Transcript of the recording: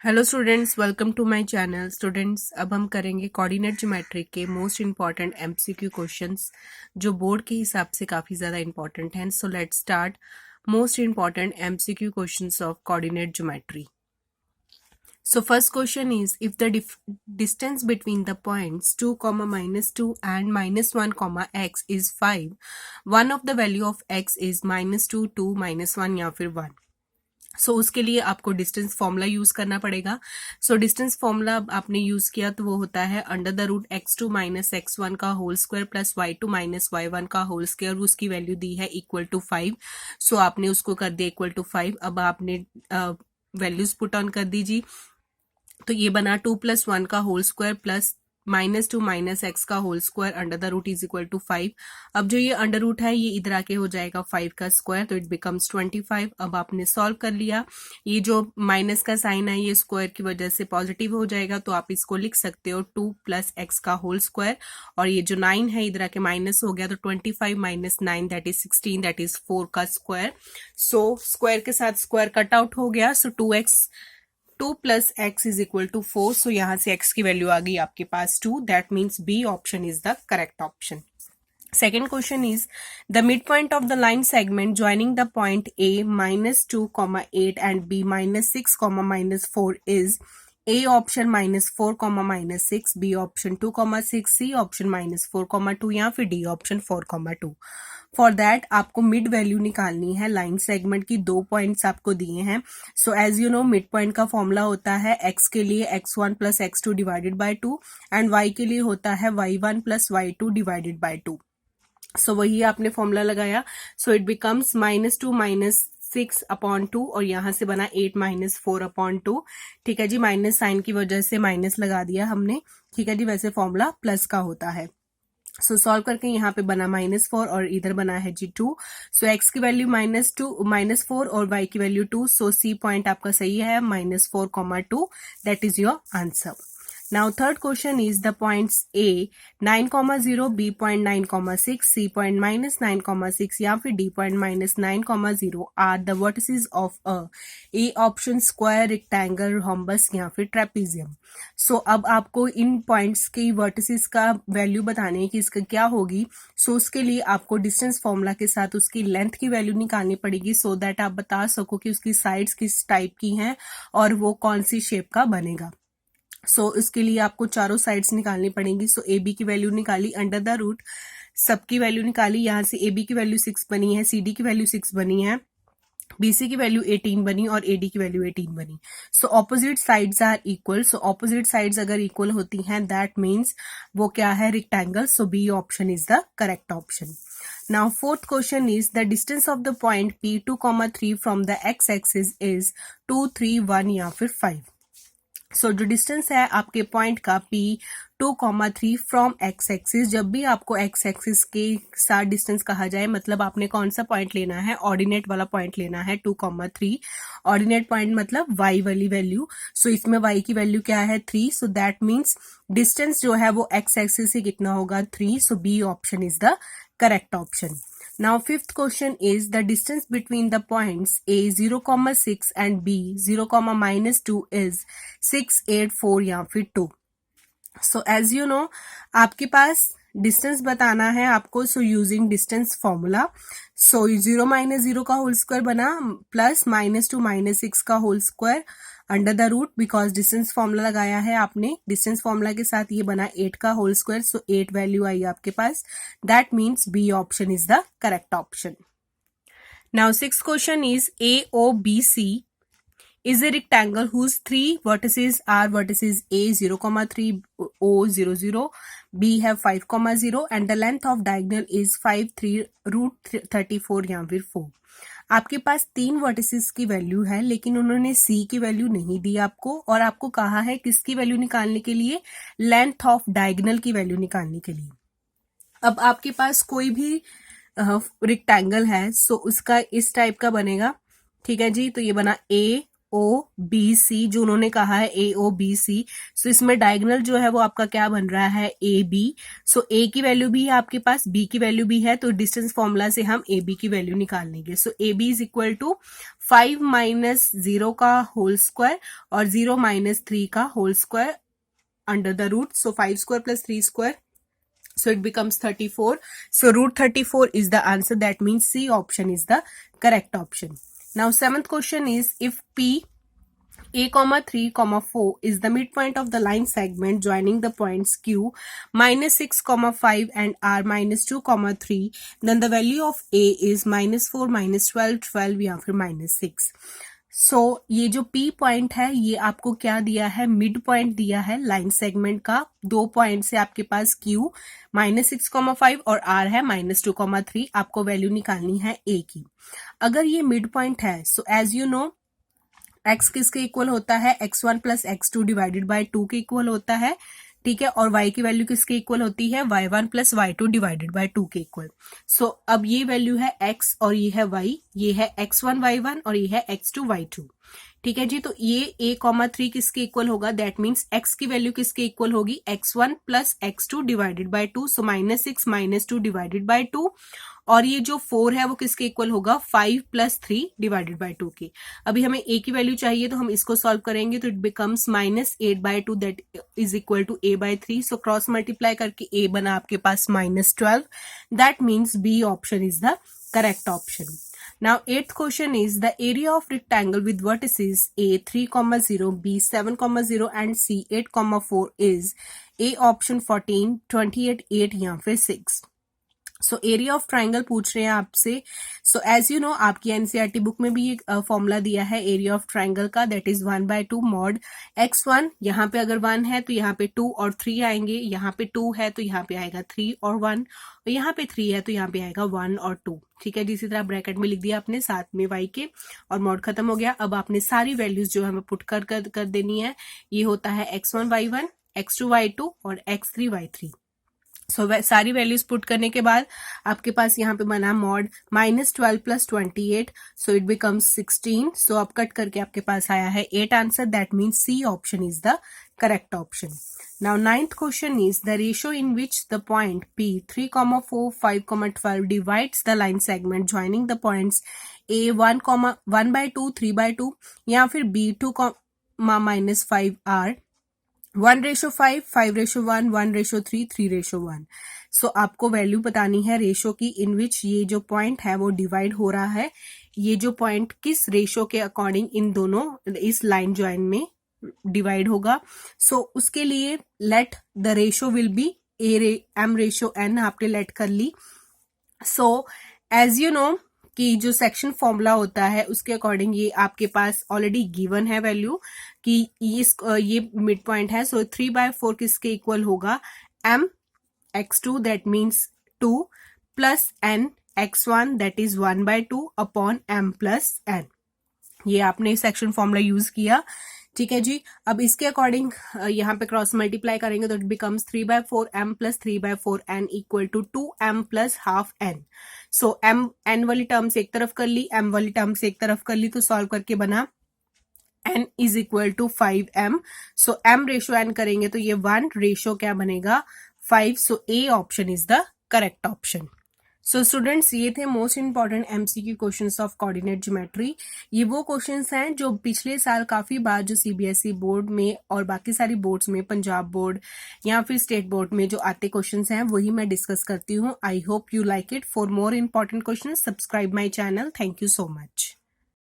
Hello students, welcome to my channel. Students, अब हम करेंगे कोऑर्डिनेट ज्योमेट्री के मोस्ट इंपॉर्टेंट एमसीक्यू क्वेश्चंस जो बोर्ड के हिसाब से काफ़ी ज़्यादा इंपॉर्टेंट हैं। So let's start most important MCQ questions of coordinate geometry. So first question is, if the distance between the points 2, -2 and -1, x is 5, one of the value of x is -2, 2, -1 या फिर 1। सो उसके लिए आपको distance formula use करना पड़ेगा। So distance formula आपने use किया तो वो होता है √x2 - x1 का whole square plus y2 - y1 का होल स्क्वायर। उसकी वैल्यू दी है इक्वल टू 5। सो आपने उसको कर दिया इक्वल टू 5। अब आपने वैल्यूज पुट ऑन कर दीजिए। तो ये बना 2 + 1 का होल स्क्वायर प्लस -2 - x का whole square √ is equal to 5। अब जो ये अंडर रूट है ये इधर आके हो जाएगा 5 का स्क्वायर, तो इट बिकम्स 25। अब आपने सॉल्व कर लिया। ये जो माइनस का साइन है ये स्क्वायर की वजह से पॉजिटिव हो जाएगा, तो आप इसको लिख सकते हो 2 + x का होल स्क्वायर। और ये जो 9 है इधर आके माइनस हो गया, तो 25 - 9 दैट इज 16, दैट इज 4 का स्क्वायर। सो स्क्वायर के साथ स्क्वायर कट आउट हो गया। So 2 + x is equal to 4। So यहां से x की वैल्यू आ गई आपके पास 2। That means B option is the correct option. Second question is, the midpoint of the line segment joining the point A -2, -8 and B -6, -4 is A option -4, -6, B option 2, 6, C option -4, 2 या फिर D option 4, 2। For that आपको mid value निकालनी है line segment की। 2 points आपको दिए हैं। So as you know mid point का फॉर्मूला होता है x के लिए x1 + x2 divided by 2 and y के लिए होता है y1 + y2 डिवाइडेड बाय 2। सो वही आपने फॉर्मूला लगाया। सो इट बिकम्स -2 - 6/2 और यहां से बना 8 - 4/2। ठीक है जी, माइनस साइन की वजह से माइनस लगा दिया हमने। ठीक है जी, वैसे फॉर्मूला प्लस का होता है। सो सॉल्व करके यहाँ पे बना -4 और इधर बना है जी 2। सो x की वैल्यू -4 और y की वैल्यू 2। सो सी पॉइंट आपका सही है -4, 2। That is your answer. Now third question is, the points A 9, 0, B point 9, 6, C point -9, 6 या फिर D point -9, 0 are the vertices of A option square, rectangle, rhombus या फिर trapezium। सो अब आपको इन पॉइंट्स की वर्टिसेस का वैल्यू बताने है कि इसका क्या होगी। सो उसके लिए आपको डिस्टेंस फॉर्मूला के साथ उसकी लेंथ की वैल्यू निकालनी पड़ेगी, सो दैट आप बता सको कि उसकी साइड्स किस टाइप की हैं और वो कौन सी शेप का बनेगा। सो इसके लिए आपको चारों साइड्स निकालनी पड़ेंगी। सो ए बी की वैल्यू निकाली √, सबकी वैल्यू निकाली। यहाँ से ए बी की वैल्यू 6 बनी है, सी डी की वैल्यू 6 बनी है, BC की वैल्यू 18 बनी और AD की वैल्यू 18 बनी। So opposite sides are equal. So opposite sides अगर इक्वल होती हैं दैट मीन्स वो क्या है, rectangle. So B option is the correct option. Now fourth question is, the distance of the point P2, 3 from the x axis is 2, 3, 1 या फिर 5। सो जो distance है आपके पॉइंट का P2, 3 फ्रॉम x एक्सिस, जब भी आपको x एक्सिस के साथ डिस्टेंस कहा जाए मतलब आपने कौन सा पॉइंट लेना है, ऑर्डिनेट वाला पॉइंट लेना है 2, 3। ऑर्डिनेट पॉइंट मतलब y वाली वैल्यू। सो इसमें y की वैल्यू क्या है 3। सो दैट मीन्स डिस्टेंस जो है वो x एक्सिस से कितना होगा 3। So B option is the correct option. Now fifth question is, the distance between the points A 0, 6 and B 0, -2 is 6, 8, 4 या फिर 2। So as you know आपके पास डिस्टेंस बताना है आपको। सो यूजिंग डिस्टेंस फॉर्मूला, सो 0 - 0 का होल स्क्वायर बना plus -2 - 6 का whole square √, because distance formula लगाया है आपने। डिस्टेंस फॉर्मूला के साथ ये बना 8 का होल स्क्वायर। सो 8 वैल्यू आई आपके पास। That means B option is the correct option. Now six question is, AOBC is a rectangle whose 3 vertices are vertices A 0, 3, O 0, 0, B have 5, 0 and the length of diagonal is 5, 3, √34 या फिर 4। आपके पास 3 vertices की value है लेकिन उन्होंने C की value नहीं दी आपको, और आपको कहा है किसकी वैल्यू निकालने के लिए, लेंथ ऑफ डायगोनल की वैल्यू निकालने के लिए। अब आपके पास कोई भी रेक्टेंगल है, सो उसका इस टाइप का बनेगा। ठीक है जी, तो ये बना A ओ बी सी, जो उन्होंने कहा है ए ओ बी सी, सो इसमें डायगोनल जो है वो आपका क्या बन रहा है ए बी। सो ए की वैल्यू भी है आपके पास, बी की वैल्यू भी है, तो डिस्टेंस फॉर्मूला से हम ए बी की वैल्यू निकाल लेंगे। So A B is equal to 5 minus 0 का होल स्क्वायर और 0 माइनस 3 का whole square under the root, so 5 square plus 3 square, so it becomes 34. So root 34 is the answer. That means C option is the correct option. Now seventh question is, if P a comma 3 comma 4 is the midpoint of the line segment joining the points Q minus 6 comma 5 and R minus 2 comma 3, then the value of A is minus 4 minus 12 12 या फिर minus 6. सो ये जो P point है ये आपको क्या दिया है, मिड पॉइंट दिया है लाइन सेगमेंट का। 2 पॉइंट से आपके पास Q -6,5 और R है -2,3। आपको वैल्यू निकालनी है A की। अगर ये मिड पॉइंट है, so as you know x किसके इक्वल होता है, x1 plus x2 divided by 2 के इक्वल होता है, ठीक है। और y की वैल्यू किसके इक्वल होती है, y1 plus y2 divided by 2 के इक्वल। सो अब ये वैल्यू है x और ये है y, ये है x1 y1 और ये है x2 y2, ठीक है जी। तो ये a,3 किसके इक्वल होगा, दैट मीन्स x की वैल्यू किसके इक्वल होगी, x1 plus x2 divided by 2, so -6 -2 divided by 2। और ये जो 4 है वो किसके इक्वल होगा, 5 प्लस 3 डिवाइडेड बाय 2 के। अभी हमें a की वैल्यू चाहिए तो हम इसको सॉल्व करेंगे, तो it becomes -8/2 that is equal to a/3। So cross multiply करके a बना आपके पास -12, that means b option is the correct option. Now eighth question is, the area of rectangle with vertices A 3,0, B 7,0 and C 8,4 is A option 14, 28, 8 या फिर 6। So area of triangle पूछ रहे हैं आपसे। सो एज यू नो आपकी NCERT book में भी एक फॉर्मूला दिया है एरिया ऑफ ट्राइंगल का, दैट इज 1/2 मॉड x1। यहाँ पे अगर 1 है तो यहाँ पे 2 और 3 आएंगे, यहाँ पे 2 है तो यहाँ पे आएगा 3 और 1, और यहाँ पे 3 है तो यहाँ पे आएगा 1 और 2, ठीक है। इसी तरह ब्रैकेट में लिख दिया आपने साथ में y के, और मॉड खत्म हो गया। अब आपने सारी वैल्यूज जो हमें पुट कर देनी है। ये होता है x1 y1, x2 y2 और x3 y3। सो सारी वैल्यूज पुट करने के बाद आपके पास यहाँ पे बना mod -12 plus 28, so it becomes 16। So अब कट करके आपके पास आया है 8 answer, that means C option is the correct option. Now ninth question is, the ratio in which the point P 3,4 5,12 divides the line segment joining the points A 1,2 3/2 या फिर B 2,-5 R 1:5, 5:1, 1:3, 3:1। सो आपको value बतानी है ratio की इन विच ये जो point है वो डिवाइड हो रहा है। ये जो पॉइंट किस रेशो के अकॉर्डिंग इन दोनों इस लाइन ज्वाइन में डिवाइड होगा। सो उसके लिए let the ratio will be m/n आपने लेट कर ली। सो एज यू नो कि जो सेक्शन फॉर्मूला होता है उसके अकॉर्डिंग ये आपके पास ऑलरेडी गिवन है वैल्यू कि ये मिड पॉइंट है। सो 3/4 किसके इक्वल होगा, m x2 that means 2 plus n x1 that is 1/2 upon m plus n। ये आपने सेक्शन फॉर्मूला यूज किया, ठीक है जी। अब इसके अकॉर्डिंग यहाँ पे क्रॉस मल्टीप्लाई करेंगे तो it becomes 3/4 m plus 3/4 n equal to 2m plus half n। So m n वाली टर्म्स एक तरफ कर ली, m वाली टर्म्स एक तरफ कर ली, तो सॉल्व करके बना n is equal to 5m। So m ratio n करेंगे तो ये 1 रेशो क्या बनेगा 5। So A option is the correct option. So students ये थे most important MCQ questions of coordinate geometry. ये वो क्वेश्चंस हैं जो पिछले साल काफी बार जो सीबीएसई बोर्ड में और बाकी सारी बोर्ड्स में, पंजाब बोर्ड या फिर स्टेट बोर्ड में जो आते क्वेश्चंस हैं वही मैं डिस्कस करती हूँ। I hope you like it. For more important questions subscribe my channel. Thank you so much.